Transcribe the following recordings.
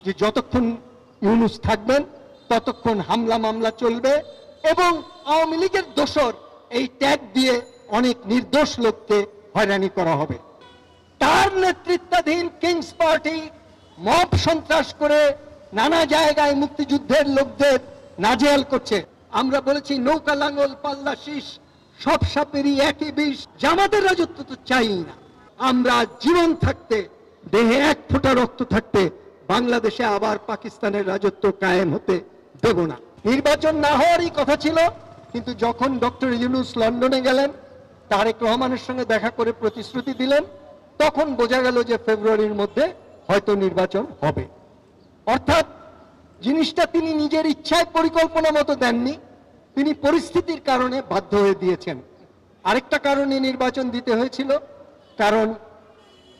যে যতক্ষণ ইউনূস থাকবেন ততক্ষণ হামলা মামলা চলবে এবং আওয়ামী লীগের দোসর এই ট্যাগ দিয়ে অনেক নির্দোষ লোককে হয়রানি করা হবে। তার নেতৃত্বাধীন কিংস পার্টি মব সন্ত্রাস করে নানা জায়গায় মুক্তিযুদ্ধের লোকদের নাজেহাল করছে। আমরা বলেছি নৌকা লাঙ্গল পাল্লা শীষ সব সাপেরই একই বিষ। জামাতের রাজত্ব তো চাই না। আমরা জীবন থাকতে, দেহে এক ফোঁটা রক্ত থাকতে বাংলাদেশে আবার পাকিস্তানের রাজত্ব কায়েম হতে দেব না। নির্বাচন না হওয়ারই কথা ছিল, কিন্তু যখন ডক্টর ইউনূস লন্ডনে গেলেন, তারেক রহমানের সঙ্গে দেখা করে প্রতিশ্রুতি দিলেন, তখন বোঝা গেল যে ফেব্রুয়ারির মধ্যে হয়তো নির্বাচন হবে। অর্থাৎ জিনিসটা তিনি নিজের ইচ্ছায় পরিকল্পনা মতো দেননি, তিনি পরিস্থিতির কারণে বাধ্য হয়ে দিয়েছেন। আরেকটা কারণে নির্বাচন দিতে হয়েছিল, কারণ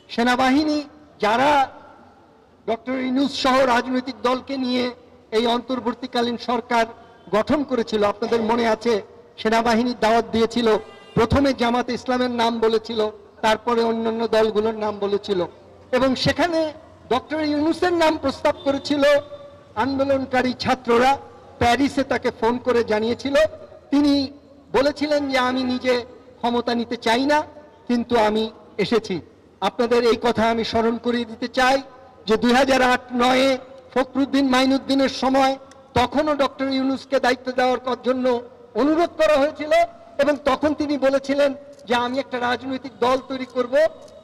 সেনাবাহিনী যারা ডক্টর ইউনূস সহ রাজনৈতিক দলকে নিয়ে এই অন্তর্বর্তীকালীন সরকার গঠন করেছিল, আপনাদের মনে আছে সেনাবাহিনীর দাওয়াত দিয়েছিল, প্রথমে জামাতে ইসলামের নাম বলেছিল, তারপরে অন্যান্য দলগুলোর নাম বলেছিল, এবং সেখানে ডক্টর ইউনূসের নাম প্রস্তাব করেছিল। আন্দোলনকারী ছাত্ররা প্যারিসে তাকে ফোন করে জানিয়েছিল, তিনি বলেছিলেন যে আমি নিজে ক্ষমতা নিতে চাই না, কিন্তু আমি এসেছি। আপনাদের এই কথা আমি স্মরণ করিয়ে দিতে চাই যে 2008-9-এ ফখরুদ্দিন মাইনুদ্দিনের সময় তখনও ডক্টর ইউনূসকে দায়িত্ব দেওয়ার জন্য অনুরোধ করা হয়েছিল, এবং তখন তিনি বলেছিলেন যে আমি একটা রাজনৈতিক দল তৈরি করব,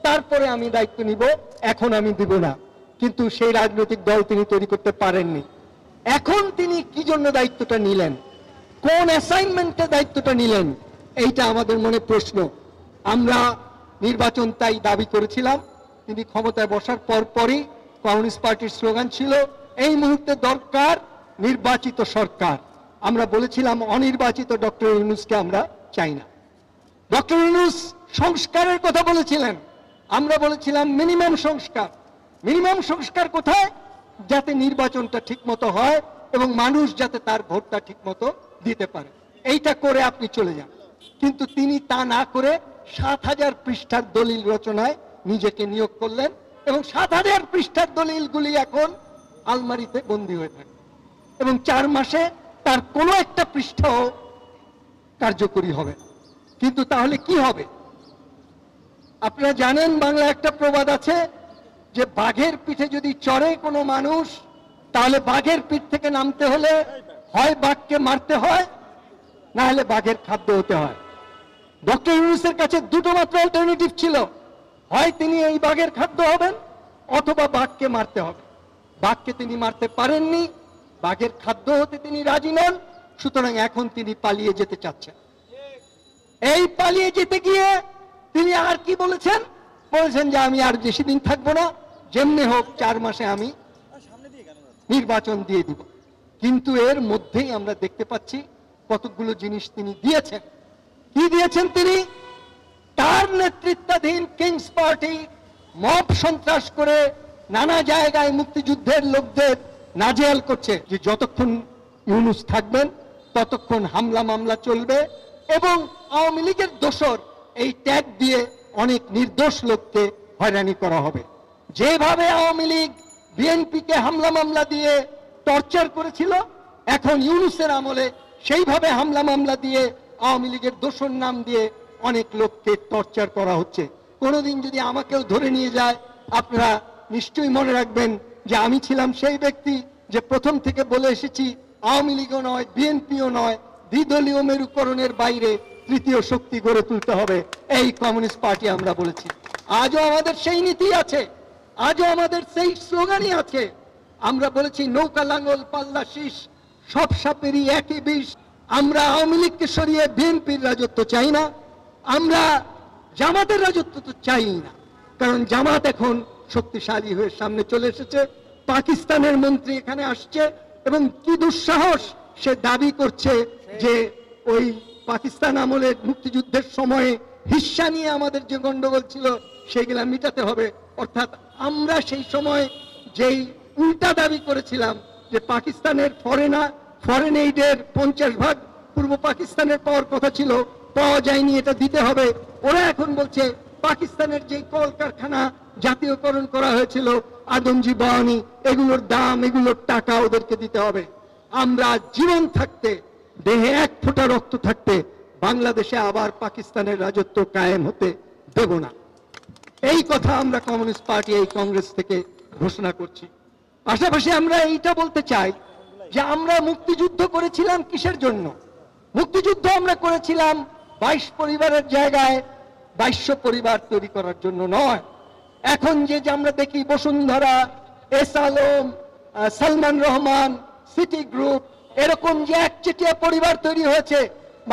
তারপরে আমি দায়িত্ব নিব, এখন আমি দিব না। কিন্তু সেই রাজনৈতিক দল তিনি তৈরি করতে পারেননি। এখন তিনি কি জন্য দায়িত্বটা নিলেন, কোন অ্যাসাইনমেন্টে দায়িত্বটা নিলেন, এইটা আমাদের মনে প্রশ্ন। আমরা নির্বাচন তাই দাবি করেছিলাম। তিনি ক্ষমতায় বসার পরপরই কমিউনিস্ট পার্টির স্লোগান ছিল এই মুহূর্তে দরকার নির্বাচিত সরকার। আমরা বলেছিলাম অনির্বাচিত ডক্টর ইউনূসকে আমরা চাই না। ডক্টর ইউনূস সংস্কারের কথা বলেছিলেন, আমরা বলেছিলাম মিনিমাম সংস্কার। মিনিমাম সংস্কার কোথায়? যাতে নির্বাচনটা ঠিকমতো হয় এবং মানুষ যাতে তার ভোটটা ঠিকমতো দিতে পারে, এইটা করে আপনি চলে যান। কিন্তু তিনি তা না করে ৭,০০০ পৃষ্ঠার দলিল রচনায় নিজেকে নিয়োগ করলেন, এবং ৭,০০০ পৃষ্ঠার দলিলগুলি এখন আলমারিতে বন্দী হয়ে থাকে, এবং 4 মাসে তার কোনো একটা পৃষ্ঠাও কার্যকরী হবে। কিন্তু তাহলে কি হবে? আপনারা জানেন বাংলা একটা প্রবাদ আছে যে বাঘের পিঠে যদি চড়ে কোনো মানুষ, তাহলে বাঘের পিঠ থেকে নামতে হলে হয় বাঘকে মারতে হয়, না হলে বাঘের খাদ্য হতে হয়। ডক্টর ইউনূসের কাছে দুটো মাত্র অল্টারনেটিভ ছিল, হয় তিনি এই বাঘের খাদ্য হবেন অথবা বাঘকে মারতে হবে। বাঘকে তিনি মারতে পারেননি, বাঘের খাদ্য হতে তিনি রাজি নন, সুতরাং এখন তিনি পালিয়ে যেতে চাচ্ছেন। এই পালিয়ে যেতে গিয়ে তিনি আর কি বলেছেন? বলেছেন যে আমি আর বেশি দিন থাকবো না, যেমনি হোক 4 মাসে আমি নির্বাচন দিয়ে দিব। কিন্তু এর মধ্যেই আমরা দেখতে পাচ্ছি কতগুলো জিনিস তিনি দিয়েছেন। কি দিয়েছেন তিনি? তার নেতৃত্বাধীন কিংস পার্টি মব সন্ত্রাস করে নানা জায়গায় মুক্তিযুদ্ধের লোকদের নাজেহাল করছে, যে যতক্ষণ ইউনূস থাকবেন ততক্ষণ হামলা মামলা চলবে এবং আওয়ামী লীগের দোসর এই ট্যাগ দিয়ে অনেক নির্দোষ লোককে হয়রানি করা হবে। যেভাবে আওয়ামী লীগ বিএনপিকে হামলা মামলা দিয়ে টর্চার করেছিল, এখন ইউনূসের আমলে সেইভাবে হামলা মামলা দিয়ে আওয়ামী লীগের দোসর নাম দিয়ে অনেক লোককে টর্চার করা হচ্ছে। কোনোদিন যদি আমাকেও ধরে নিয়ে যায়, আপনারা নিশ্চয়ই মনে রাখবেন যে আমি ছিলাম সেই ব্যক্তি যে প্রথম থেকে বলে এসেছি আওয়ামী লীগও নয়, বিএনপিও নয়, দ্বিদলীয় মেরুকরণের বাইরে তৃতীয় শক্তি গড়ে তুলতে হবে, এই কমিউনিস্ট পার্টি আমরা বলেছি। আজও আমাদের সেই নীতি আছে, আজও আমাদের সেই স্লোগানই আছে। আমরা বলেছি নৌকা লাঙ্গল পাল্লা শীষ সব সাপেরই একই বিষ। আমরা আওয়ামী লীগকে সরিয়ে বিএনপির রাজত্ব চাই না, আমরা জামাতের রাজত্ব তো চাই না, কারণ জামাত এখন শক্তিশালী হয়ে সামনে চলে এসেছে। পাকিস্তানের মন্ত্রী এখানে আসছে এবং কি দুঃসাহস, সে দাবি করছে যে ওই পাকিস্তান আমলের মুক্তিযুদ্ধের সময়ে হিস্সা নিয়ে আমাদের যে গন্ডগোল ছিল সেগুলা মিটাতে হবে। অর্থাৎ আমরা সেই সময় যেই উল্টা দাবি করেছিলাম যে পাকিস্তানের ফরেন এইডের 50% পূর্ব পাকিস্তানের পাওয়ার কথা ছিল, পাওয়া যায়নি, এটা দিতে হবে। ওরা এখন বলছে পাকিস্তানের যে কলকারখানা জাতীয়করণ করা হয়েছিল আদমজি বাওয়ানি, এগুলোর দাম, এগুলোর টাকা ওদেরকে দিতে হবে। আমরা জীবন থাকতে, দেহে এক ফোঁটা রক্ত থাকতে বাংলাদেশে আবার পাকিস্তানের রাজত্ব কায়েম হতে দেব না। এই কথা আমরা কমিউনিস্ট পার্টি, এই কংগ্রেস থেকে ঘোষণা করছি। পাশাপাশি আমরা এইটা বলতে চাই যে আমরা মুক্তিযুদ্ধ করেছিলাম কিসের জন্য? মুক্তিযুদ্ধ আমরা করেছিলাম 22 পরিবারের জায়গায় 2200 পরিবার তৈরি করার জন্য নয়। এখন যে আমরা দেখি Bashundhara, S Alam, Salman Rahman, city group, এরকম যে একচেটিয়া পরিবার তৈরি হয়েছে,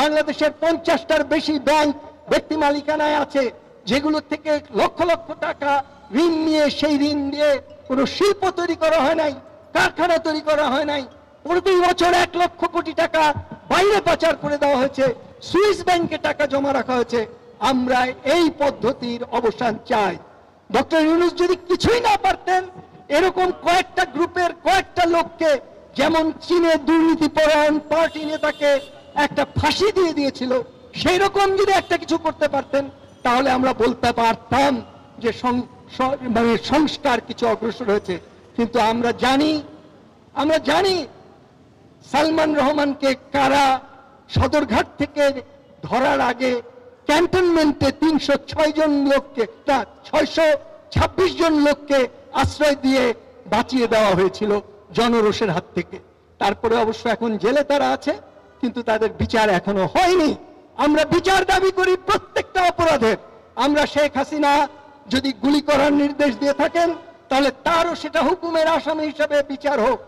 বাংলাদেশের 50টার বেশি ব্যাংক ব্যক্তি মালিকানায় আছে, যেগুলো থেকে লক্ষ লক্ষ টাকা ঋণ নিয়ে, সেই ঋণ দিয়ে কোনো শিল্প তৈরি করা হয় নাই, কারখানা তৈরি করা হয় নাই। প্রতি বছর 1 লক্ষ কোটি টাকা বাইরে পাচার করে দেওয়া হয়েছে, সুইস ব্যাংকে টাকা জমা রাখা হয়েছে। আমরা এই পদ্ধতির অবসান চাই। ডক্টর ইউনূস যদি কিছুই না পারতেন, এরকম কয়েকটা গ্রুপের কয়েকটা লোককে, যেমন চীনে দুর্নীতিপরায়ণ পার্টি নেতাকে একটা ফাঁসি দিয়ে দিয়েছিল, সেই রকম যদি একটা কিছু করতে পারতেন, তাহলে আমরা বলতে পারতাম যে মানে সংস্কার কিছু অগ্রসর হয়েছে। কিন্তু আমরা জানি সালমান রহমানকে কারা সদরঘাট থেকে ধরার আগে ক্যান্টনমেন্টে 306 জন লোককে, 626 জন লোককে আশ্রয় দিয়ে বাঁচিয়ে দেওয়া হয়েছিল জনরোষের হাত থেকে। তারপরে অবশ্য এখন জেলে তারা আছে, কিন্তু তাদের বিচার এখনো হয়নি। আমরা বিচার দাবি করি প্রত্যেকটা অপরাধের। আমরা শেখ হাসিনা যদি গুলি করার নির্দেশ দিয়ে থাকেন, তাহলে তারও সেটা হুকুমের আসামি হিসাবে বিচার হোক।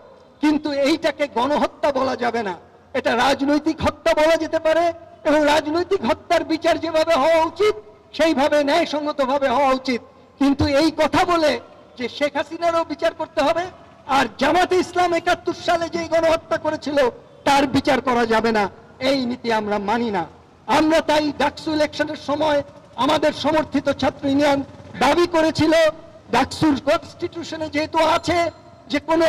কিন্তু এইটাকে গণহত্যা বলা যাবে না, এটা রাজনৈতিক হত্যা বলা যেতে পারে, এবং রাজনৈতিক হত্যার বিচার যেভাবে হওয়া উচিত সেইভাবে ন্যায়সঙ্গতভাবে হওয়া উচিত। কিন্তু এই কথা বলে যে শেখ হাসিনারও বিচার করতে হবে, আর জামাতে ইসলাম 71 সালে যে গণহত্যা করেছিল তার বিচার করা যাবে না, এই নীতি আমরা মানি না। আমরা তাই ডাকসু ইলেকশনের সময় আমাদের সমর্থিত ছাত্র ইউনিয়ন দাবি করেছিল, ডাকসুর কনস্টিটিউশনে যেহেতু আছে যে কোনো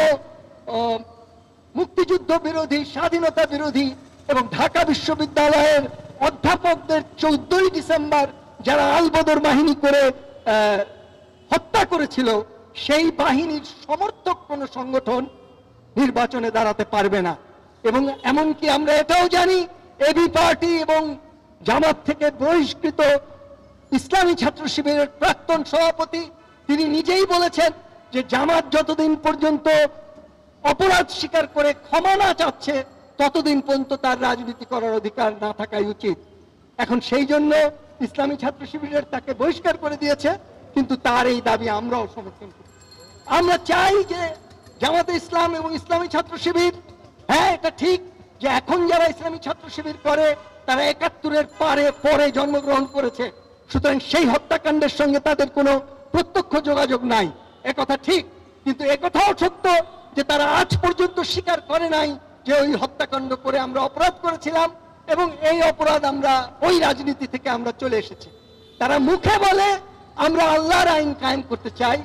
মুক্তিযুদ্ধ বিরোধী, স্বাধীনতা বিরোধী এবং ঢাকা বিশ্ববিদ্যালয়ের অধ্যাপকদের 14ই ডিসেম্বর যারা আলবদর বাহিনী করে হত্যা করেছিল, সেই বাহিনীর সমর্থক কোনো সংগঠন নির্বাচনে দাঁড়াতে পারবে না। এবং এমনকি আমরা এটাও জানি, এবি পার্টি এবং জামাত থেকে বহিষ্কৃত ইসলামী ছাত্র শিবিরের প্রাক্তন সভাপতি তিনি নিজেই বলেছেন যে জামাত যতদিন পর্যন্ত অপরাধ স্বীকার করে ক্ষমা না চাচ্ছে, ততদিন পর্যন্ত তার রাজনীতি করার অধিকার না থাকাই উচিত। এখন সেই জন্য ইসলামী ছাত্র শিবিরের তাকে বহিষ্কার করে দিয়েছে, কিন্তু তার এই দাবি আমরাও সমর্থন করি। আমরা চাই যে জামাতে ইসলাম এবং ইসলামী ছাত্র শিবির, হ্যাঁ এটা ঠিক যে এখন যারা ইসলামী ছাত্র শিবির করে তারা 71-এর পরে জন্মগ্রহণ করেছে, সুতরাং সেই হত্যাকাণ্ডের সঙ্গে তাদের কোনো প্রত্যক্ষ যোগাযোগ নাই, একথা ঠিক। কিন্তু একথাও সত্য যে তারা আজ পর্যন্ত স্বীকার করে নাই যে ওই হত্যাকাণ্ড করে আমরা অপরাধ করেছিলাম, এবং এই অপরাধ আমরা ওই রাজনীতি থেকে আমরা চলে এসেছি। তারা মুখে বলে আমরা আল্লাহর আইন কায়েম করতে চাই,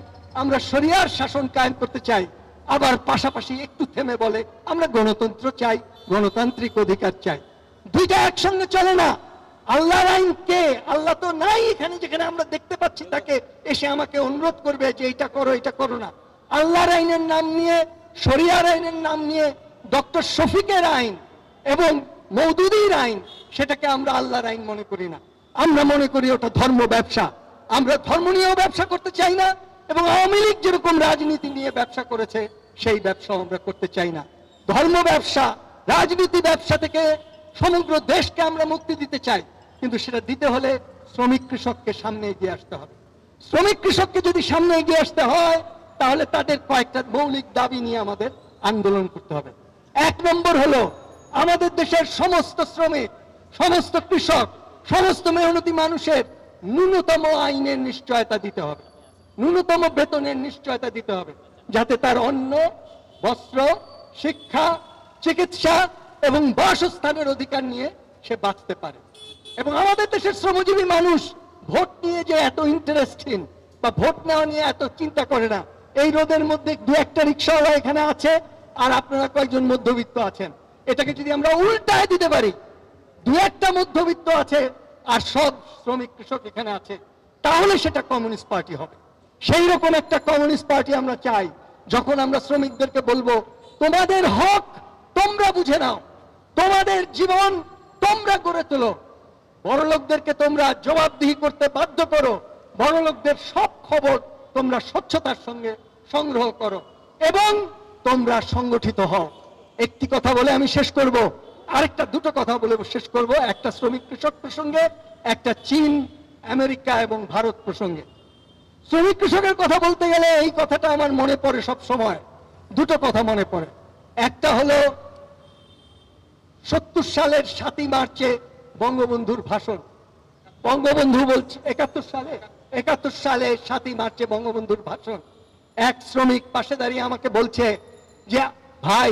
আমরা শরিয়ার শাসন কায়েম করতে চাই, আবার পাশাপাশি একটু থেমে বলে আমরা গণতন্ত্র চাই, গণতান্ত্রিক অধিকার চাই। দুইটা একসঙ্গে চলে না। আল্লাহর আইন কে? আল্লাহ তো নাই এখানে, যেখানে আমরা দেখতে পাচ্ছি তাকে এসে আমাকে অনুরোধ করবে যে এটা করো, এটা করো না। আল্লাহর আইনের নাম নিয়ে, শরিয়ার আইনের নাম নিয়ে ডক্টর শফিকের আইন এবং মওদুদির আইন, সেটাকে আমরা আল্লাহর আইন মনে করি না। আমরা মনে করি ওটা ধর্ম ব্যবসা। আমরা ধর্ম নিয়েও ব্যবসা করতে চাই না, এবং আওয়ামী লীগ যেরকম রাজনীতি নিয়ে ব্যবসা করেছে সেই ব্যবসা আমরা করতে চাই না। ধর্ম ব্যবসা, রাজনীতি ব্যবসা থেকে সমগ্র দেশকে আমরা মুক্তি দিতে চাই, কিন্তু সেটা দিতে হলে শ্রমিক কৃষককে সামনে এগিয়ে আসতে হবে। শ্রমিক কৃষককে যদি সামনে এগিয়ে আসতে হয়, তাহলে তাদের কয়েকটা মৌলিক দাবি নিয়ে আমাদের আন্দোলন করতে হবে। 1 নম্বর হলো আমাদের দেশের সমস্ত শ্রমিক, সমস্ত কৃষক, সমস্ত মেহনতি মানুষের ন্যূনতম আইনের নিশ্চয়তা দিতে হবে, ন্যূনতম বেতনের নিশ্চয়তা দিতে হবে, যাতে তার অন্ন, বস্ত্র, শিক্ষা, চিকিৎসা এবং বাসস্থানের অধিকার নিয়ে সে বাঁচতে পারে। এবং আমাদের দেশের শ্রমজীবী মানুষ ভোট নিয়ে যে এত ইন্টারেস্টিং বা ভোট নেওয়া নিয়ে এত চিন্তা করে না। এই রোদের মধ্যে 2-1টা রিক্সাওয়ালা এখানে আছে, আর আপনারা কয়েকজন মধ্যবিত্ত আছেন। এটাকে যদি আমরা উল্টায় দিতে পারি, 2-1টা মধ্যবিত্ত আছে আর সব শ্রমিক কৃষক এখানে আছে, তাহলে সেটা কমিউনিস্ট পার্টি হবে। সেই রকম একটা কমিউনিস্ট পার্টি আমরা চাই, যখন আমরা শ্রমিকদেরকে বলবো তোমাদের হক তোমরা বুঝে নাও, তোমাদের জীবন তোমরা গড়ে তোলো, বড়লোকদেরকে তোমরা জবাবদিহি করতে বাধ্য করো, বড়লোকদের সব খবর তোমরা স্বচ্ছতার সঙ্গে সংগ্রহ করো এবং তোমরা সংগঠিত হও। একটি কথা বলে আমি শেষ করব, আরেকটা দুটো কথা বলে শেষ করব, একটা শ্রমিক কৃষক প্রসঙ্গে, একটা চীন, আমেরিকা এবং ভারত প্রসঙ্গে। শ্রমিক কৃষকের কথা বলতে গেলে এই কথাটা আমার মনে পড়ে সব সময়, দুটো কথা মনে পড়ে। একটা হলো 70 সালের 7ই মার্চে বঙ্গবন্ধুর ভাষণ। বঙ্গবন্ধু বলছে 71 সালে 7ই মার্চে বঙ্গবন্ধুর ভাষণ। এক শ্রমিক পাশে দাঁড়িয়ে আমাকে বলছে যে ভাই,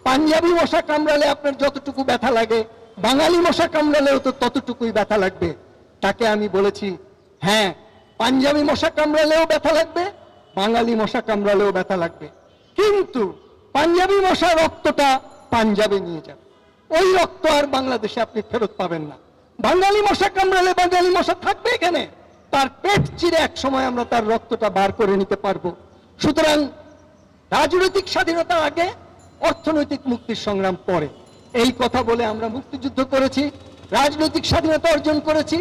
পাঞ্জাবি মশা কামড়ালে আপনার যতটুকু ব্যথা লাগে, বাঙালি মশা কামড়ালেও তো ততটুকুই ব্যথা লাগবে। তাকে আমি বলেছি, হ্যাঁ, পাঞ্জাবি মশা কামড়ালেও ব্যথা লাগবে, বাঙালি মশা কামড়ালেও ব্যথা লাগবে, কিন্তু পাঞ্জাবি মশা রক্তটা পাঞ্জাবে নিয়ে যাবে, ওই রক্ত আর বাংলাদেশে আপনি ফেরত পাবেন না। বাঙালি মশা কামড়ালে বাঙালি মশা থাকবে এখানে, তার পেট চিরে এক সময় আমরা তার রক্তটা বার করে নিতে পারবো। সুতরাং রাজনৈতিক স্বাধীনতা আগে, অর্থনৈতিক মুক্তির সংগ্রাম পরে। এই কথা বলে আমরা মুক্তিযুদ্ধ করেছি, রাজনৈতিক স্বাধীনতা অর্জন করেছি,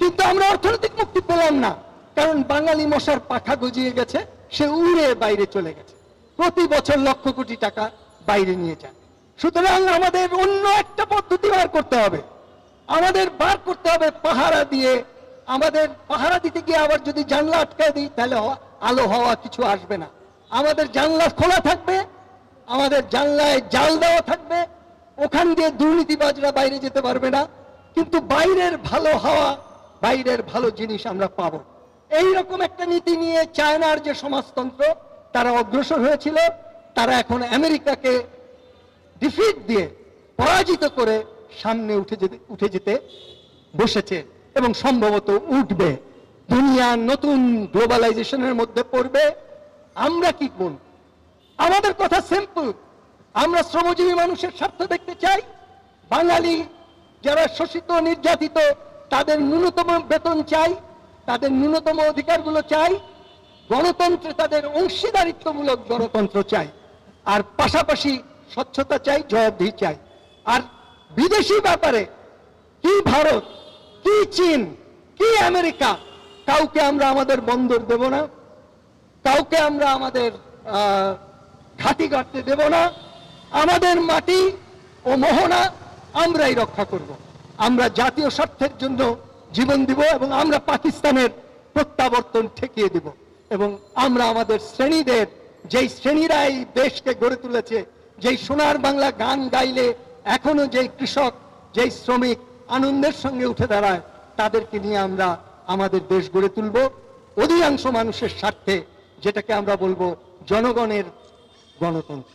কিন্তু আমরা অর্থনৈতিক মুক্তি পেলাম না, কারণ বাঙালি মশার পাখা গজিয়ে গেছে, সে উড়ে বাইরে চলে গেছে, প্রতি বছর লক্ষ কোটি টাকা বাইরে নিয়ে যায়। সুতরাং আমাদের অন্য একটা পদ্ধতি বার করতে হবে, আমাদের বার করতে হবে পাহারা দিয়ে। আমাদের পাহারা দিতে গিয়ে আবার যদি জানলা আটকায় দিই, তাহলে আলো হওয়া কিছু আসবে না। আমাদের জানলা খোলা থাকবে, আমাদের জানলায় জাল দেওয়া থাকবে, ওখান দিয়ে দুর্নীতিবাজরা বাইরে যেতে পারবে না, কিন্তু বাইরের ভালো হাওয়া, বাইরের ভালো জিনিস আমরা পাবো। এইরকম একটা নীতি নিয়ে চায়নার যে সমাজতন্ত্র, তারা অগ্রসর হয়েছিল, তারা এখন আমেরিকাকে ডিফিট দিয়ে, পরাজিত করে সামনে উঠে যেতে বসেছে এবং সম্ভবত উঠবে। দুনিয়া নতুন গ্লোবালাইজেশনের মধ্যে পড়বে। আমরা কি করব? আমাদের কথা সিম্পল, আমরা শ্রমজীবী মানুষের স্বার্থ দেখতে চাই। বাঙালি যারা শোষিত, নির্যাতিত, তাদের ন্যূনতম বেতন চাই, তাদের ন্যূনতম অধিকারগুলো চাই, গণতন্ত্রে তাদের অংশীদারিত্বমূলক গণতন্ত্র চাই, আর পাশাপাশি স্বচ্ছতা চাই, জবাবদিহি চাই। আর বিদেশি ব্যাপারে কি ভারত, কি চীন, কি আমেরিকা, কাউকে আমরা আমাদের বন্দর দেব না, কাউকে আমরা আমাদের ঘাঁটি গাড়তে দেব না। আমাদের মাটি ও মোহনা আমরাই রক্ষা করব। আমরা জাতীয় স্বার্থের জন্য জীবন দিব এবং আমরা পাকিস্তানের প্রত্যাবর্তন ঠেকিয়ে দিব। এবং আমরা আমাদের শ্রেণীদের, যেই শ্রেণীরা এই দেশকে গড়ে তুলেছে, যেই সোনার বাংলা গান গাইলে এখনো যেই কৃষক, যেই শ্রমিক আনন্দের সঙ্গে উঠে দাঁড়ায়, তাদেরকে নিয়ে আমরা আমাদের দেশ গড়ে তুলব অধিকাংশ মানুষের স্বার্থে, যেটাকে আমরা বলবো জনগণের গণতন্ত্র।